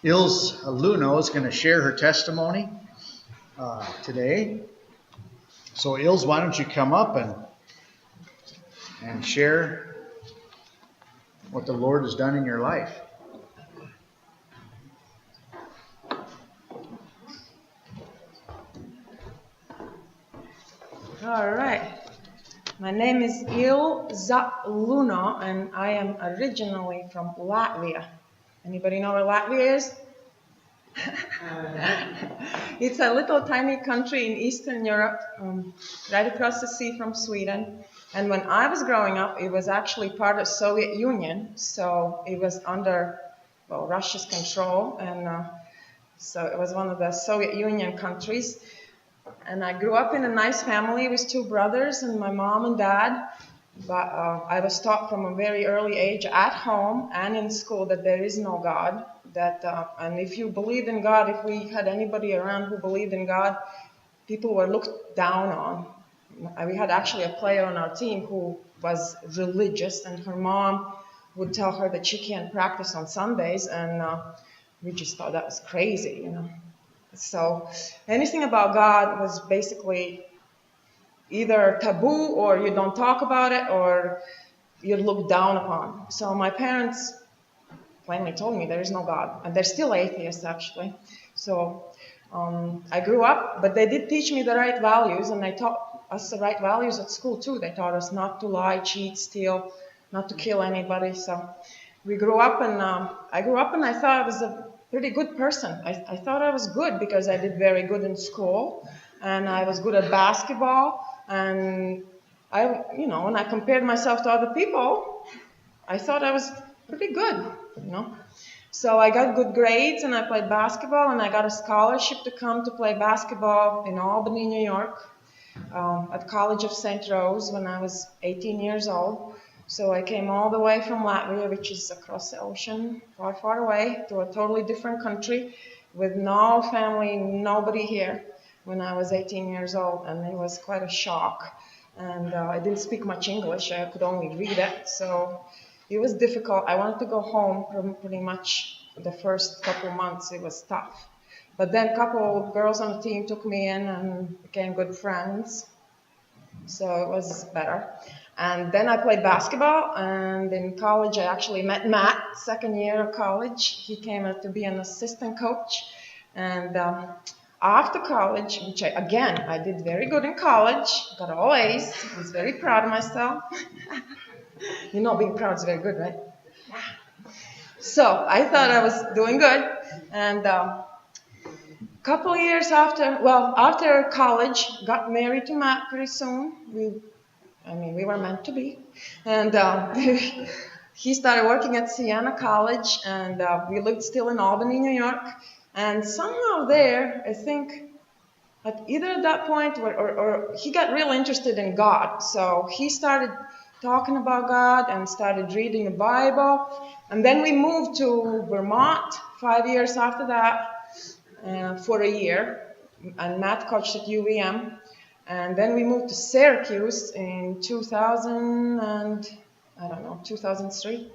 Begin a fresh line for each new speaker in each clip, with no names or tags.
Ilze Luneau is going to share her testimony today. So Ilze, why don't you come up and share what the Lord has done in your life.
All right. My name is Ilze Luneau, and I am originally from Latvia. Anybody know where Latvia is? It's a little tiny country in Eastern Europe, right across the sea from Sweden. And when I was growing up, it was actually part of Soviet Union, so it was under Russia's control, and so it was one of the Soviet Union countries. And I grew up in a nice family with two brothers and my mom and dad. But I was taught from a very early age at home and in school that there is no God. And if you believed in God, if we had anybody around who believed in God, people were looked down on. We had actually a player on our team who was religious, and her mom would tell her that she can't practice on Sundays, and we just thought that was crazy, you know. So anything about God was basically either taboo, or you don't talk about it, or you're looked down upon. So my parents plainly told me there is no God, and they're still atheists actually. So I grew up, but they did teach me the right values, and they taught us the right values at school too. They taught us not to lie, cheat, steal, not to kill anybody. So we grew up, and I grew up and I thought I was a pretty good person. I thought I was good because I did very good in school, and I was good at basketball, and when I compared myself to other people, I thought I was pretty good, you know. So I got good grades, and I played basketball, and I got a scholarship to come to play basketball in Albany, New York, at College of St. Rose when I was 18 years old. So I came all the way from Latvia, which is across the ocean, far, far away, to a totally different country with no family, nobody here when I was 18 years old, and it was quite a shock. And I didn't speak much English, I could only read it, so it was difficult. I wanted to go home pretty much the first couple months. It was tough. But then a couple of girls on the team took me in and became good friends, so it was better. And then I played basketball, and in college I actually met Matt, second year of college. He came to be an assistant coach. And after college, which I did very good in college, got all A's, was very proud of myself. You know, being proud is very good, right? So I thought I was doing good. And couple years after college, got married to Matt pretty soon. We were meant to be. And he started working at Siena College, and we lived still in Albany, New York. And somehow there, I think, at that point, or he got real interested in God. So he started talking about God and started reading the Bible. And then we moved to Vermont 5 years after that for a year. And Matt coached at UVM. And then we moved to Syracuse in 2003.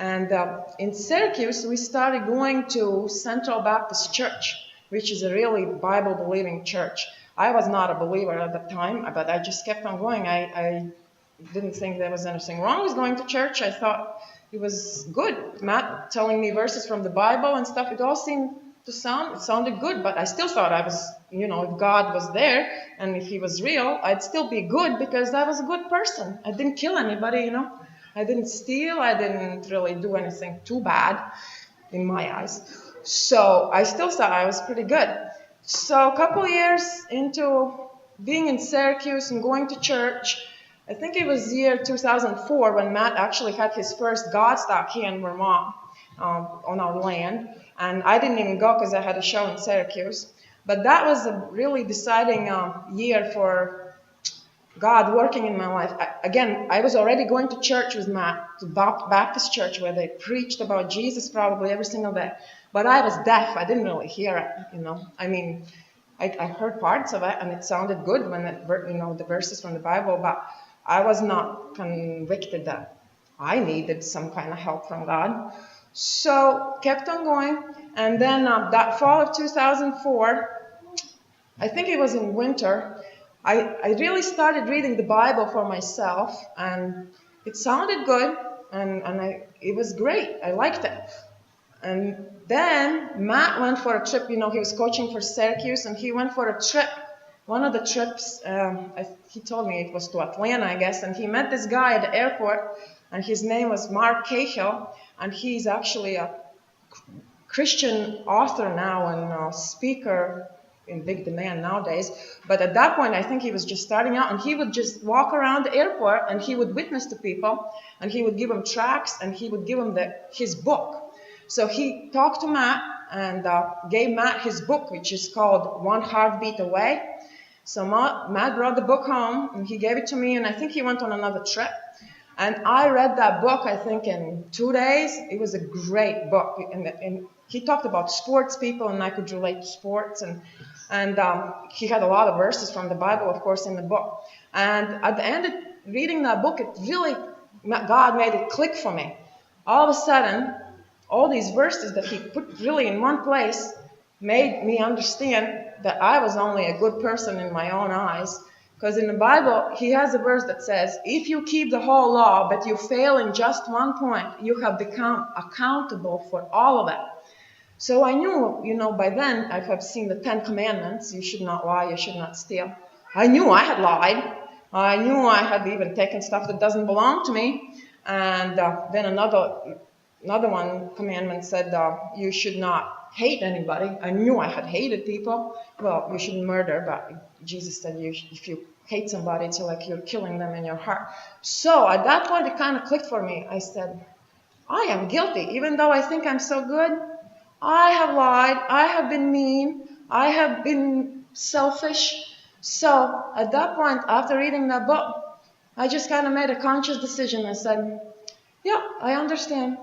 And in Syracuse, we started going to Central Baptist Church, which is a really Bible-believing church. I was not a believer at the time, but I just kept on going. I didn't think there was anything wrong with going to church. I thought it was good. Matt telling me verses from the Bible and stuff, it all sounded good, but I still thought I was, if God was there and if he was real, I'd still be good because I was a good person. I didn't kill anybody, I didn't steal. I didn't really do anything too bad in my eyes. So I still thought I was pretty good. So a couple years into being in Syracuse and going to church, I think it was year 2004 when Matt actually had his first Godstock here in Vermont on our land. And I didn't even go because I had a show in Syracuse. But that was a really deciding year for God working in my life. I was already going to church with Matt, to Baptist church, where they preached about Jesus probably every single day. But I was deaf. I didn't really hear it, I heard parts of it, and it sounded good when the verses from the Bible, but I was not convicted that I needed some kind of help from God. So kept on going, and then that fall of 2004, I think it was in winter, I really started reading the Bible for myself, and it sounded good, and it was great. I liked it. And then Matt went for a trip. He was coaching for Syracuse, and he went for a trip. One of the trips, he told me it was to Atlanta, I guess, and he met this guy at the airport, and his name was Mark Cahill, and he's actually a Christian author now and speaker in big demand nowadays. But at that point, I think he was just starting out, and he would just walk around the airport, and he would witness to people, and he would give them tracts, and he would give them his book. So he talked to Matt and gave Matt his book, which is called One Heartbeat Away. So Matt brought the book home, and he gave it to me, and I think he went on another trip. And I read that book, I think, in 2 days. It was a great book. And he talked about sports people, and I could relate to sports. And he had a lot of verses from the Bible, of course, in the book. And at the end of reading that book, God made it click for me. All of a sudden, all these verses that he put really in one place made me understand that I was only a good person in my own eyes. Because in the Bible, he has a verse that says, if you keep the whole law, but you fail in just one point, you have become accountable for all of it. So I knew, by then, I have seen the 10 Commandments. You should not lie, you should not steal. I knew I had lied. I knew I had even taken stuff that doesn't belong to me. And then another one commandment said, you should not hate anybody. I knew I had hated people. Well, you shouldn't murder, but Jesus said if you hate somebody, it's like you're killing them in your heart. So at that point, it kind of clicked for me. I said, I am guilty. Even though I think I'm so good, I have lied. I have been mean. I have been selfish. So at that point, after reading that book, I just kind of made a conscious decision. I said, yeah, I understand.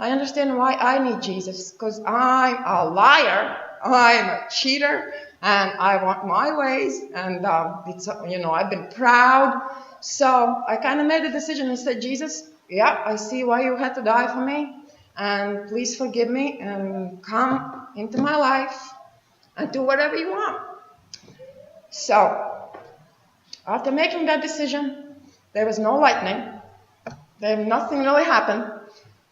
I understand why I need Jesus, because I'm a liar, I'm a cheater, and I want my ways, and I've been proud. So I kind of made a decision and said, Jesus, yeah, I see why you had to die for me, and please forgive me and come into my life and do whatever you want. So after making that decision, there was no lightning. Nothing really happened.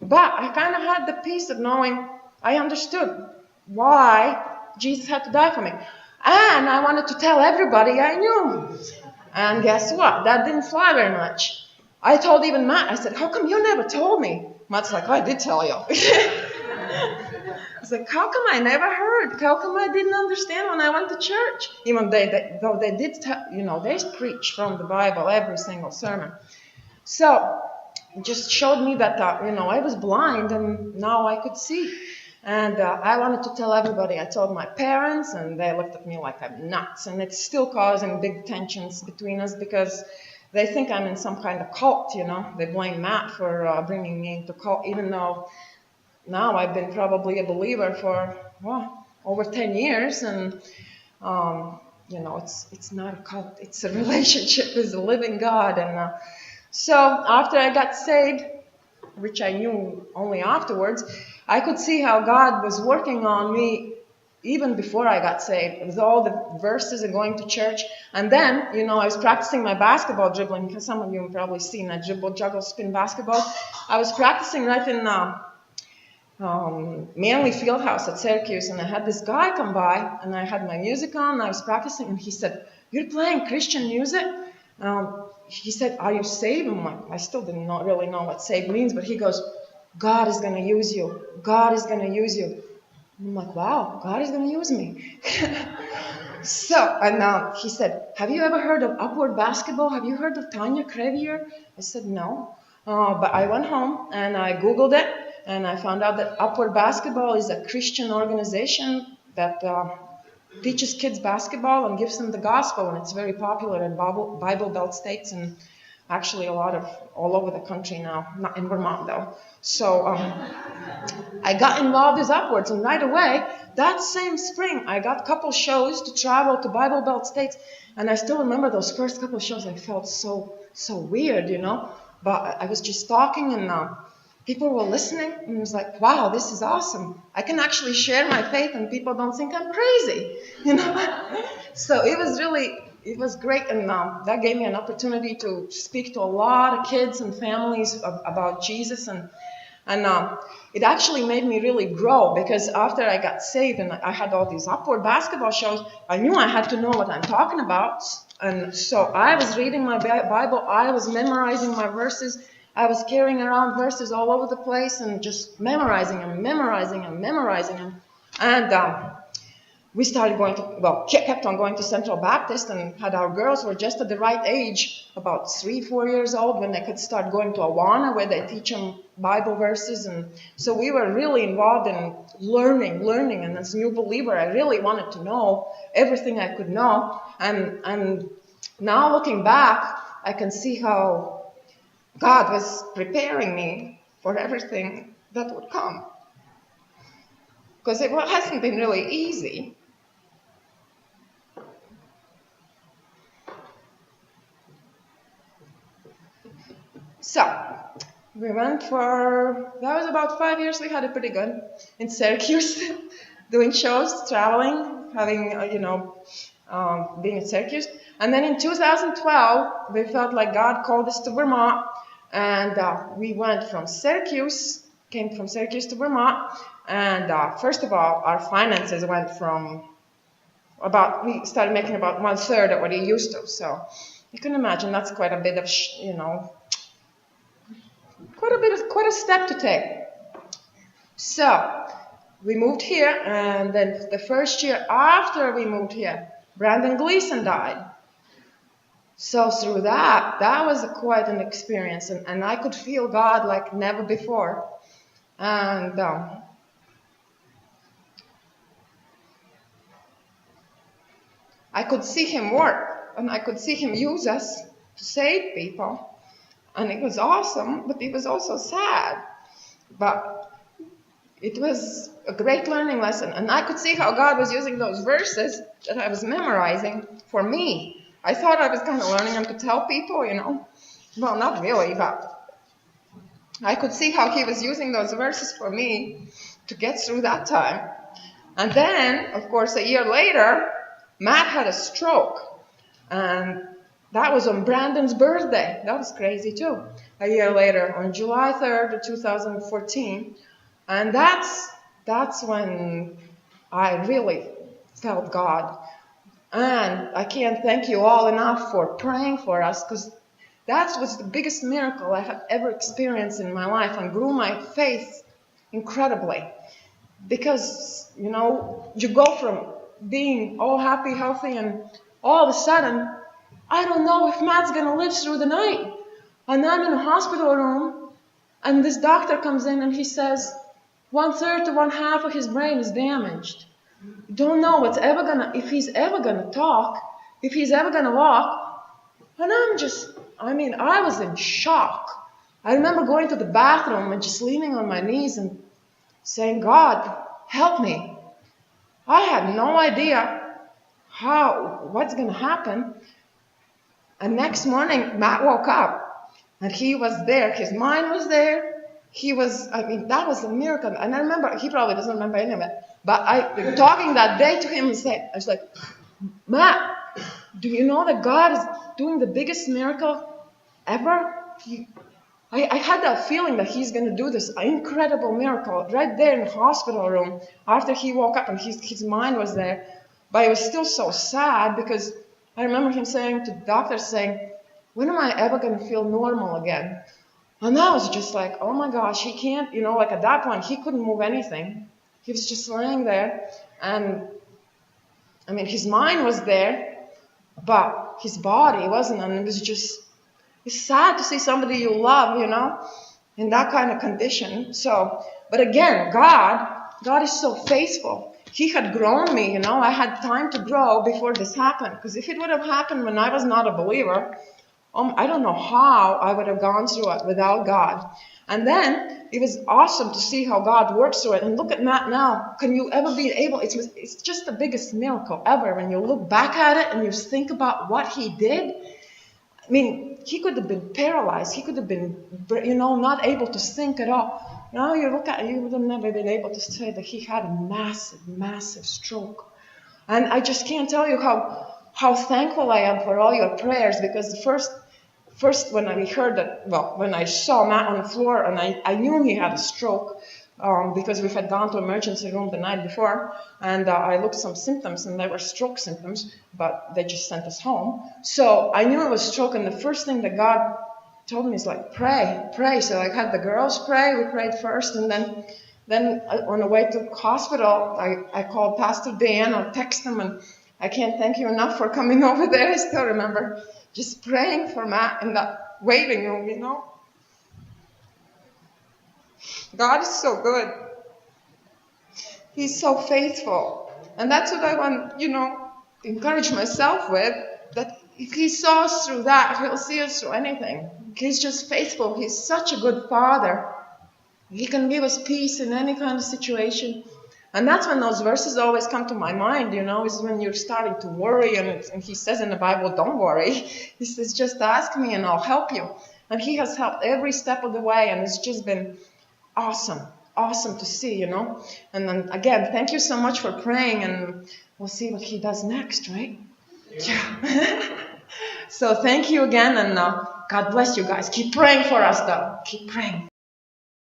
But I kind of had the peace of knowing I understood why Jesus had to die for me. And I wanted to tell everybody I knew. And guess what? That didn't fly very much. I told even Matt, I said, how come you never told me? Matt's like, I did tell you. I was like, how come I never heard? How come I didn't understand when I went to church? Even though they did, they preach from the Bible every single sermon. So it just showed me that, I was blind and now I could see. And I wanted to tell everybody. I told my parents and they looked at me like I'm nuts. And it's still causing big tensions between us because they think I'm in some kind of cult, They blame Matt for bringing me into cult, even though now I've been probably a believer for, over 10 years. And, it's not a cult. It's a relationship with the living God. And so after I got saved, which I knew only afterwards, I could see how God was working on me even before I got saved, with all the verses and going to church. And then, I was practicing my basketball dribbling, because some of you have probably seen that dribble, juggle, spin basketball. I was practicing right in Manley Fieldhouse at Syracuse, and I had this guy come by, and I had my music on, and I was practicing, and he said, "You're playing Christian music?" He said, "Are you saved?" I'm like, I still didn't really know what saved means, but he goes, "God is going to use you. God is going to use you." I'm like, wow, God is going to use me. So, and he said, "Have you ever heard of Upward Basketball? Have you heard of Tanya Crevier?" I said, "No." But I went home and I Googled it, and I found out that Upward Basketball is a Christian organization that teaches kids basketball and gives them the gospel, and it's very popular in Bible Belt states and actually all over the country now, not in Vermont though. So I got involved with Upwards, and right away, that same spring, I got a couple shows to travel to Bible Belt states, and I still remember those first couple shows. I felt so weird, But I was just talking, and people were listening, and it was like, wow, this is awesome. I can actually share my faith and people don't think I'm crazy, you know. So it was great, and that gave me an opportunity to speak to a lot of kids and families about Jesus, and it actually made me really grow, because after I got saved and I had all these upward basketball shows, I knew I had to know what I'm talking about. And so I was reading my Bible, I was memorizing my verses, I was carrying around verses all over the place and just memorizing them. And we started going to, kept on going to Central Baptist, and had our girls were just at the right age, about 3-4 years old, when they could start going to Awana, where they teach them Bible verses. And so we were really involved in learning. And as a new believer, I really wanted to know everything I could know. And now looking back, I can see how God was preparing me for everything that would come. Because it hasn't been really easy. So, we went that was about 5 years, we had it pretty good in Syracuse, doing shows, traveling, having, being in Syracuse. And then in 2012, we felt like God called us to Vermont, and we went from Syracuse, came from Syracuse to Vermont, and first of all, our finances went from we started making about 1/3 of what we used to, so you can imagine that's quite a bit of, quite a step to take. So we moved here, and then the first year after we moved here, Brandon Gleason died. So through that was quite an experience, and I could feel God like never before. And I could see him work, and I could see him use us to save people. And it was awesome, but it was also sad. But it was a great learning lesson. And I could see how God was using those verses that I was memorizing for me. I thought I was kind of learning them to tell people, Well, not really, but I could see how he was using those verses for me to get through that time. And then, of course, a year later, Matt had a stroke. And that was on Brandon's birthday. That was crazy too. A year later, on July 3rd of 2014. And that's when I really felt God. And I can't thank you all enough for praying for us, because that was the biggest miracle I have ever experienced in my life, and grew my faith incredibly. Because, you go from being all happy, healthy, and all of a sudden, I don't know if Matt's going to live through the night. And I'm in a hospital room, and this doctor comes in and he says 1/3 to 1/2 of his brain is damaged. Don't know if he's ever going to talk, if he's ever going to walk. And I was in shock. I remember going to the bathroom and just leaning on my knees and saying, God, help me. I had no idea what's going to happen. And next morning, Matt woke up, and he was there. His mind was there. That was a miracle. And I remember, he probably doesn't remember any of it, but talking that day to him, I was like, Matt, do you know that God is doing the biggest miracle ever? I had that feeling that he's going to do this incredible miracle right there in the hospital room after he woke up, and his mind was there. But it was still so sad, because I remember him saying to the doctor, when am I ever going to feel normal again? And I was just like, oh my gosh, he can't, at that point, he couldn't move anything. He was just laying there. And, his mind was there, but his body wasn't. And it's sad to see somebody you love, in that kind of condition. So, but again, God is so faithful. He had grown me, I had time to grow before this happened. Because if it would have happened when I was not a believer, I don't know how I would have gone through it without God. And then it was awesome to see how God works through it. And look at Matt now. Can you ever be able? It's just the biggest miracle ever when you look back at it and you think about what he did. he could have been paralyzed. He could have been, not able to think at all. Now you look at, you would have never been able to say that he had a massive, massive stroke. And I just can't tell you how thankful I am for all your prayers, because first when I heard that, when I saw Matt on the floor and I knew he had a stroke, because we had gone to emergency room the night before, and I looked at some symptoms, and they were stroke symptoms, but they just sent us home. So I knew it was stroke, and the first thing that God told me is like, pray. So I had the girls pray. We prayed first, and then on the way to hospital, I called Pastor Dan or text him, and I can't thank you enough for coming over there. I still remember just praying for Matt in that waiting room, God is so good. He's so faithful. And that's what I want, encourage myself with, that if he saw us through that, he'll see us through anything. He's just faithful. He's such a good father. He can give us peace in any kind of situation. And that's when those verses always come to my mind, is when you're starting to worry. And he says in the Bible, don't worry. He says, just ask me and I'll help you. And he has helped every step of the way. And it's just been awesome to see, And then again, thank you so much for praying. And we'll see what he does next, right? Yeah. So thank you again. And God bless you guys. Keep praying for us, though. Keep praying.